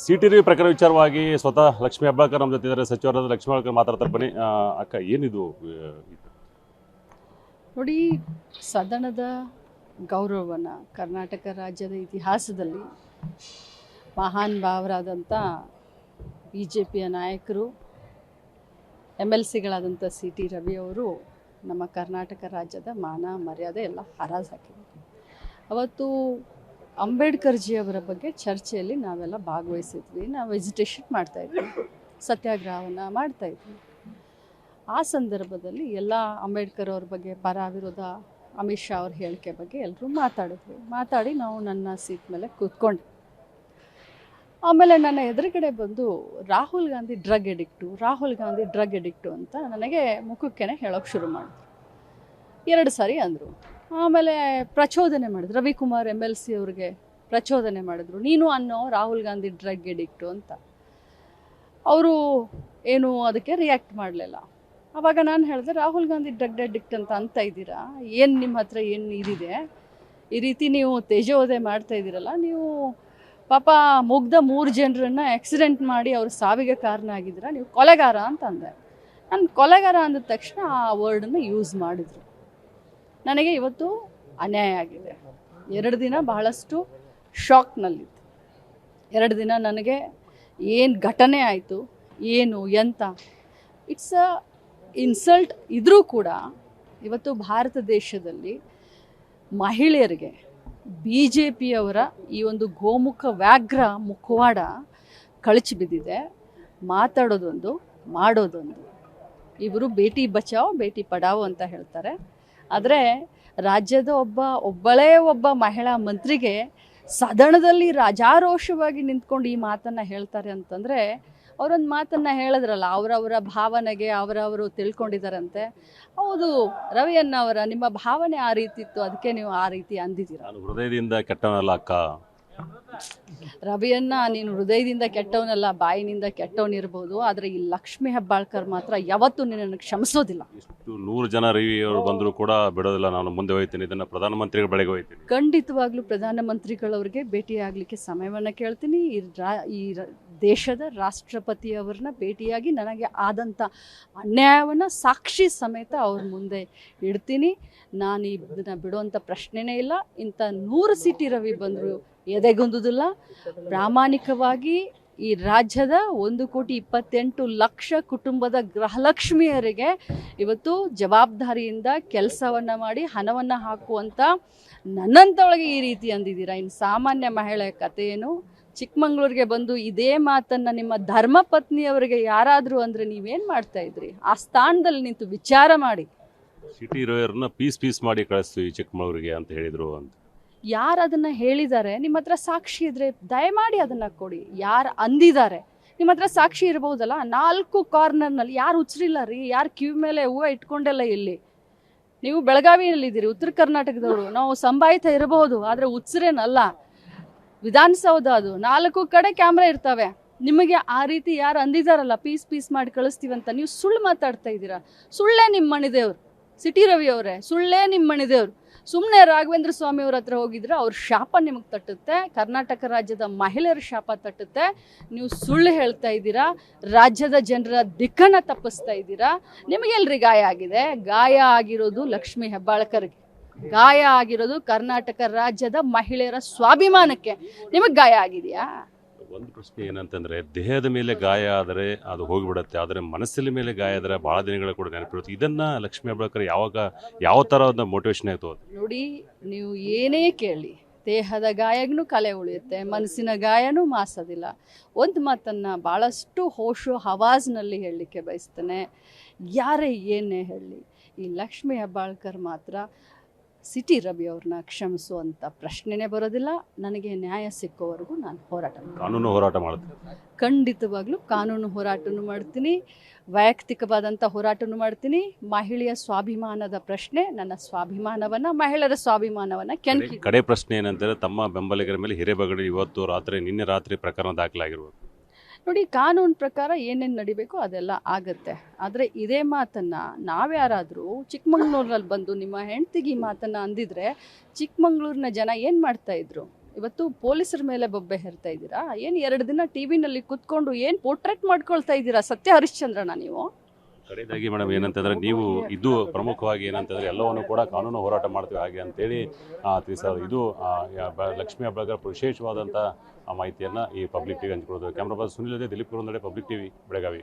City ಪ್ರಕರಣ ವಿಚಾರವಾಗಿ ಸ್ವತಃ ಲಕ್ಷ್ಮೀ ಹೆಬ್ಬಾಳ್ಕರ್ ನಮ್ಮ ಜೊತೆ ಇದ್ದಾರೆ. ಸಚಿವರಾದ ಲಕ್ಷ್ಮೀ ಹೆಬ್ಬಾಳ್ಕರ್ ಮಾತಾಡ್ತಾರೆ. ಬನ್ನಿ ಅಕ್ಕ, ಏನಿದು? ನೋಡಿ, ಸದನದ ಗೌರವವನ್ನು ಕರ್ನಾಟಕ ರಾಜ್ಯದ ಇತಿಹಾಸದಲ್ಲಿ ಮಹಾನ್ ಭಾವರಾದಂಥ BJPಯ ನಾಯಕರು MLCಗಳಾದಂಥ CT ರವಿ ಅವರು ನಮ್ಮ ಕರ್ನಾಟಕ ರಾಜ್ಯದ ಮಾನ ಮರ್ಯಾದೆ ಎಲ್ಲ ಹರಾಜು ಹಾಕಿದರು. ಅವತ್ತು ಅಂಬೇಡ್ಕರ್ ಜಿಯವರ ಬಗ್ಗೆ ಚರ್ಚೆಯಲ್ಲಿ ನಾವೆಲ್ಲ ಭಾಗವಹಿಸಿದ್ವಿ. ನಾವು ವೆಜಿಟೇಷನ್ ಮಾಡ್ತಾಯಿದ್ವಿ, ಸತ್ಯಾಗ್ರಹವನ್ನು ಮಾಡ್ತಾಯಿದ್ವಿ. ಆ ಸಂದರ್ಭದಲ್ಲಿ ಎಲ್ಲ ಅಂಬೇಡ್ಕರ್ ಅವ್ರ ಬಗ್ಗೆ ಪರ ವಿರೋಧ, ಅಮಿತ್ ಶಾ ಅವ್ರ ಹೇಳಿಕೆ ಬಗ್ಗೆ ಎಲ್ಲರೂ ಮಾತಾಡಿ ನಾವು ನನ್ನ ಸೀಟ್ ಮೇಲೆ ಕೂತ್ಕೊಂಡೆ. ಆಮೇಲೆ ನನ್ನ ಎದುರುಗಡೆ ಬಂದು ರಾಹುಲ್ ಗಾಂಧಿ ಡ್ರಗ್ ಎಡಿಕ್ಟು ಅಂತ ನನಗೆ ಮುಖಕ್ಕೇ ಹೇಳೋಕ್ಕೆ ಶುರು ಮಾಡಿದ್ರು. 2 ಸಾರಿ ಅಂದರು. ಆಮೇಲೆ ಪ್ರಚೋದನೆ ಮಾಡಿದ್ರು, ರವಿಕುಮಾರ್ MLC ಅವ್ರಿಗೆ ಪ್ರಚೋದನೆ ಮಾಡಿದ್ರು, ನೀನು ಅನ್ನೋ ರಾಹುಲ್ ಗಾಂಧಿ ಡ್ರಗ್ ಎಡಿಕ್ಟು ಅಂತ. ಅವರು ಏನು ಅದಕ್ಕೆ ರಿಯಾಕ್ಟ್ ಮಾಡಲಿಲ್ಲ. ಆವಾಗ ನಾನು ಹೇಳಿದೆ, ರಾಹುಲ್ ಗಾಂಧಿ ಡ್ರಗ್ ಅಡಿಕ್ಟ್ ಅಂತ ಇದ್ದೀರಾ, ಏನು ನಿಮ್ಮ ಹತ್ರ ಏನು ಇದಿದೆ? ಈ ರೀತಿ ನೀವು ತೇಜೋವಧೆ ಮಾಡ್ತಾ ಇದ್ದೀರಲ್ಲ, ನೀವು ಪಾಪ ಮುಗ್ಧ 3 ಜನರನ್ನು ಆಕ್ಸಿಡೆಂಟ್ ಮಾಡಿ ಅವ್ರ ಸಾವಿಗೆ ಕಾರಣ ಆಗಿದ್ದೀರಾ, ನೀವು ಕೊಲೆಗಾರ ಅಂತ ಅಂದೆ. ನಾನು ಕೊಲೆಗಾರ ಅಂದ ತಕ್ಷಣ ಆ ವರ್ಡನ್ನು ಯೂಸ್ ಮಾಡಿದರು. ನನಗೆ ಇವತ್ತು ಅನ್ಯಾಯ ಆಗಿದೆ. 2 ದಿನ ಬಹಳಷ್ಟು ಶಾಕ್ನಲ್ಲಿತ್ತು. 2 ದಿನ ನನಗೆ ಏನು ಘಟನೆ ಆಯಿತು, ಏನು ಎಂತ, ಇಟ್ಸ್ ಅ ಇನ್ಸಲ್ಟ್. ಇದ್ರೂ ಕೂಡ ಇವತ್ತು ಭಾರತ ದೇಶದಲ್ಲಿ ಮಹಿಳೆಯರಿಗೆ BJPಯವರ ಈ ಒಂದು ಗೋಮುಖ ವ್ಯಾಘ್ರ ಮುಖವಾಡ ಕಳಚಿ ಬಿದ್ದಿದೆ. ಮಾತಾಡೋದೊಂದು, ಮಾಡೋದೊಂದು. ಇವರು ಬೇಟಿ ಬಚಾವ್ ಬೇಟಿ ಪಡಾವ್ ಅಂತ ಹೇಳ್ತಾರೆ. ಆದರೆ ರಾಜ್ಯದ ಒಬ್ಬಳೇ ಒಬ್ಬ ಮಹಿಳಾ ಮಂತ್ರಿಗೆ ಸದನದಲ್ಲಿ ರಾಜಾರೋಷವಾಗಿ ನಿಂತ್ಕೊಂಡು ಈ ಮಾತನ್ನು ಹೇಳ್ತಾರೆ ಅಂತಂದರೆ, ಅವರೊಂದು ಮಾತನ್ನು ಹೇಳಿದ್ರಲ್ಲ, ಅವರವರ ಭಾವನೆಗೆ ಅವರವರು ತಿಳ್ಕೊಂಡಿದ್ದಾರಂತೆ. ಹೌದು ರವಿಯನ್ನವರ, ನಿಮ್ಮ ಭಾವನೆ ಆ ರೀತಿ ಇತ್ತು, ಅದಕ್ಕೆ ನೀವು ಆ ರೀತಿ ಅಂದಿದ್ದೀರ. ಹೃದಯದಿಂದ ಕೆಟ್ಟವನಲ್ಲ ಅಕ್ಕ. ರವಿಯನ್ನ ನೀನು ಹೃದಯದಿಂದ ಕೆಟ್ಟವನಲ್ಲ, ಬಾಯಿನಿಂದ ಕೆಟ್ಟವನಿರ್ಬೋದು, ಆದರೆ ಈ ಲಕ್ಷ್ಮೀ ಹೆಬ್ಬಾಳ್ಕರ್ ಮಾತ್ರ ಯಾವತ್ತೂ ನಿನ್ನನ್ನು ಕ್ಷಮಿಸೋದಿಲ್ಲ. ಇಷ್ಟು 100 ಜನ ರವಿಯವರು ಬಂದರೂ ಕೂಡ ಬಿಡೋದಿಲ್ಲ, ನಾನು ಮುಂದೆ ಹೋಗ್ತೀನಿ, ಇದನ್ನು ಪ್ರಧಾನಮಂತ್ರಿಗಳ ಬಳಿಗೆ ಹೋಗ್ತೀನಿ. ಖಂಡಿತವಾಗ್ಲೂ ಪ್ರಧಾನಮಂತ್ರಿಗಳವ್ರಿಗೆ ಭೇಟಿಯಾಗಲಿಕ್ಕೆ ಸಮಯವನ್ನು ಕೇಳ್ತೀನಿ. ಈ ದೇಶದ ರಾಷ್ಟ್ರಪತಿಯವ್ರನ್ನ ಭೇಟಿಯಾಗಿ ನನಗೆ ಆದಂಥ ಅನ್ಯಾಯವನ್ನು ಸಾಕ್ಷಿ ಸಮೇತ ಅವ್ರ ಮುಂದೆ ಇಡ್ತೀನಿ. ನಾನು ಇದನ್ನು ಬಿಡುವಂಥ ಪ್ರಶ್ನೆನೇ ಇಲ್ಲ. ಇಂಥ 100 CT ರವಿ ಬಂದರೂ ಎದೆಗುಂದುವುದಿಲ್ಲ. ಪ್ರಾಮಾಣಿಕವಾಗಿ ಈ ರಾಜ್ಯದ 1,28,00,000 ಕುಟುಂಬದ ಗೃಹಲಕ್ಷ್ಮಿಯರಿಗೆ ಇವತ್ತು ಜವಾಬ್ದಾರಿಯಿಂದ ಕೆಲಸವನ್ನು ಮಾಡಿ ಹಣವನ್ನು ಹಾಕುವಂಥ ನನ್ನಂಥೊಳಗೆ ಈ ರೀತಿ ಅಂದಿದ್ದೀರಾ. ಇನ್ನು ಸಾಮಾನ್ಯ ಮಹಿಳೆ ಕಥೆಯೇನು? ಚಿಕ್ಕಮಂಗ್ಳೂರಿಗೆ ಬಂದು ಇದೇ ಮಾತನ್ನು ನಿಮ್ಮ ಧರ್ಮಪತ್ನಿಯವರಿಗೆ ಯಾರಾದರೂ ಅಂದರೆ ನೀವೇನು ಮಾಡ್ತಾಯಿದ್ರಿ? ಆ ಸ್ಥಾನದಲ್ಲಿ ನಿಂತು ವಿಚಾರ ಮಾಡಿ. CT ರವಿಯವ್ರನ್ನ ಪೀಸ್ ಮಾಡಿ ಕಳಿಸ್ತೀವಿ ಚಿಕ್ಕಮಗಳೂರಿಗೆ ಅಂತ ಹೇಳಿದರು ಅಂತ. ಯಾರು ಅದನ್ನು ಹೇಳಿದ್ದಾರೆ, ನಿಮ್ಮ ಹತ್ರ ಸಾಕ್ಷಿ ಇದ್ದರೆ ದಯಮಾಡಿ ಅದನ್ನು ಕೊಡಿ. ಯಾರು ಅಂದಿದ್ದಾರೆ ನಿಮ್ಮ ಹತ್ರ ಸಾಕ್ಷಿ ಇರ್ಬೋದಲ್ಲ. 4 ಕಾರ್ನರ್ನಲ್ಲಿ ಯಾರು ಹುಚ್ಚರಿಲ್ಲ ರೀ, ಯಾರು ಕಿವಿ ಮೇಲೆ ಹೂವು ಇಟ್ಕೊಂಡೆಲ್ಲ ಇಲ್ಲಿ. ನೀವು ಬೆಳಗಾವಿಯಲ್ಲಿದ್ದೀರಿ, ಉತ್ತರ ಕರ್ನಾಟಕದವರು, ನಾವು ಸಂಭಾಯಿತ ಇರಬಹುದು, ಆದರೆ ಹುಚ್ಚರೇನಲ್ಲ. ವಿಧಾನಸೌಧ ಅದು, 4 ಕಡೆ ಕ್ಯಾಮ್ರಾ ಇರ್ತವೆ. ನಿಮಗೆ ಆ ರೀತಿ ಯಾರು ಅಂದಿದ್ದಾರಲ್ಲ, ಪೀಸ್ ಮಾಡಿ ಕಳಿಸ್ತೀವಂತ, ನೀವು ಸುಳ್ಳು ಮಾತಾಡ್ತಾ ಇದ್ದೀರಾ. ಸುಳ್ಳೇ ನಿಮ್ಮ ಮಣಿದೇವ್ರು. CT ರವಿ ಅವರೇ, ಸುಳ್ಳೇ ನಿಮ್ಮ ಮಣಿದೇವ್ರು. ಸುಮ್ಮನೆ ರಾಘವೇಂದ್ರ ಸ್ವಾಮಿ ಅವ್ರ ಹತ್ರ ಹೋಗಿದ್ರೆ ಅವ್ರ ಶಾಪ ನಿಮಗೆ ತಟ್ಟುತ್ತೆ, ಕರ್ನಾಟಕ ರಾಜ್ಯದ ಮಹಿಳೆಯರ ಶಾಪ ತಟ್ಟುತ್ತೆ. ನೀವು ಸುಳ್ಳು ಹೇಳ್ತಾ ಇದ್ದೀರಾ, ರಾಜ್ಯದ ಜನರ ದಿಕ್ಕನ್ನು ತಪ್ಪಿಸ್ತಾ ಇದ್ದೀರಾ. ನಿಮಗೆಲ್ರಿ ಗಾಯ ಆಗಿದೆ? ಗಾಯ ಆಗಿರೋದು ಲಕ್ಷ್ಮೀ ಹೆಬ್ಬಾಳ್ಕರ್ಗೆ, ಗಾಯ ಆಗಿರೋದು ಕರ್ನಾಟಕ ರಾಜ್ಯದ ಮಹಿಳೆಯರ ಸ್ವಾಭಿಮಾನಕ್ಕೆ. ನಿಮಗೆ ಗಾಯ ಆಗಿದೆಯಾ? ಒಂದು ಪ್ರಶ್ನೆ ಏನಂತಂದರೆ, ದೇಹದ ಮೇಲೆ ಗಾಯ ಆದರೆ ಅದು ಹೋಗಿಬಿಡುತ್ತೆ, ಆದರೆ ಮನಸ್ಸಿನ ಮೇಲೆ ಗಾಯ ಆದರೆ ಭಾಳ ದಿನಗಳ ಕೂಡ ನೆನಪಿರುತ್ತೆ. ಇದನ್ನು ಲಕ್ಷ್ಮೀ ಹೆಬ್ಬಾಳ್ಕರ್ ಯಾವ ಥರ ಒಂದು ಮೋಟಿವೇಶನ್ ಆಯಿತು? ನೋಡಿ, ನೀವು ಏನೇ ಕೇಳಿ, ದೇಹದ ಗಾಯಗೂ ಕಲೆ ಉಳಿಯುತ್ತೆ, ಮನಸ್ಸಿನ ಗಾಯನೂ ಮಾಸೋದಿಲ್ಲ. ಒಂದು ಮಾತನ್ನು ಭಾಳಷ್ಟು ಹೋಶು ಹವಾಜ್ನಲ್ಲಿ ಹೇಳಲಿಕ್ಕೆ ಬಯಸ್ತೇನೆ. ಯಾರೇ ಏನೇ ಹೇಳಲಿ, ಈ ಲಕ್ಷ್ಮೀ ಹೆಬ್ಬಾಳ್ಕರ್ ಮಾತ್ರ CT ರವಿ ಅವ್ರನ್ನ ಕ್ಷಮಿಸುವಂಥ ಪ್ರಶ್ನೆನೇ ಬರೋದಿಲ್ಲ. ನನಗೆ ನ್ಯಾಯ ಸಿಕ್ಕೋವರೆಗೂ ನಾನು ಕಾನೂನು ಹೋರಾಟ ಮಾಡ್ತೀನಿ. ಖಂಡಿತವಾಗ್ಲೂ ಕಾನೂನು ಹೋರಾಟನೂ ಮಾಡ್ತೀನಿ, ವೈಯಕ್ತಿಕವಾದಂಥ ಹೋರಾಟನೂ ಮಾಡ್ತೀನಿ. ಮಹಿಳೆಯ ಸ್ವಾಭಿಮಾನದ ಪ್ರಶ್ನೆ, ನನ್ನ ಸ್ವಾಭಿಮಾನವನ್ನು, ಮಹಿಳೆಯರ ಸ್ವಾಭಿಮಾನವನ್ನು ಕೆಣಕಿ. ಕಡೆ ಪ್ರಶ್ನೆ ಏನಂದರೆ, ತಮ್ಮ ಬೆಂಬಲಿಗರ ಮೇಲೆ ಹಿರೇಬಗಡಿ ನಿನ್ನೆ ರಾತ್ರಿ ಪ್ರಕರಣ ದಾಖಲಾಗಿರ್ಬೋದು. ನೋಡಿ, ಕಾನೂನು ಪ್ರಕಾರ ಏನೇನು ನಡಿಬೇಕು ಅದೆಲ್ಲ ಆಗುತ್ತೆ. ಆದರೆ ಇದೇ ಮಾತನ್ನು ನಾವ್ಯಾರಾದರೂ ಚಿಕ್ಕಮಂಗ್ಳೂರಲ್ಲಿ ಬಂದು ನಿಮ್ಮ ಹೆಂಡ್ತಿಗೆ ಈ ಮಾತನ್ನು ಅಂದಿದ್ರೆ ಚಿಕ್ಕಮಂಗ್ಳೂರಿನ ಜನ ಏನು ಮಾಡ್ತಾಯಿದ್ರು? ಇವತ್ತು ಪೊಲೀಸರ ಮೇಲೆ ಬೊಬ್ಬೆ ಹೇರ್ತಾ ಇದ್ದೀರಾ. ಏನು 2 ದಿನ ಟಿ ವಿನಲ್ಲಿ ಕುತ್ಕೊಂಡು ಏನು ಪೋರ್ಟ್ರೇಟ್ ಮಾಡ್ಕೊಳ್ತಾ ಇದ್ದೀರಾ ಸತ್ಯ ಹರಿಶ್ಚಂದ್ರನ ನೀವು? ಕಡೆಯದಾಗಿ ಮೇಡಮ್ ಏನಂತಂದರೆ ನೀವು ಇದು ಪ್ರಮುಖವಾಗಿ ಏನಂತಂದರೆ ಎಲ್ಲವನ್ನು ಕೂಡ ಕಾನೂನು ಹೋರಾಟ ಮಾಡ್ತೀವಿ ಹಾಗೆ ಅಂತೇಳಿ ತಿಳಿಸೋದು. ಇದು ಲಕ್ಷ್ಮೀ ಹೆಬ್ಬಾಳ್ಕರ್ ವಿಶೇಷವಾದಂಥ ಮಾಹಿತಿಯನ್ನು ಈ ಪಬ್ಲಿಕ್ ಟಿವಿ ಹಂಚ್ಕೊಳ್ಳೋದು. ಕ್ಯಾಮ್ರಾ ಪರ್ಸನ್ ಸುನಿಲ್ ಜೊತೆ ದಿಲೀಪ್ ಕುರುಂದಡೆ, ಪಬ್ಲಿಕ್ ಟಿವಿ, ಬೆಳಗಾವಿ.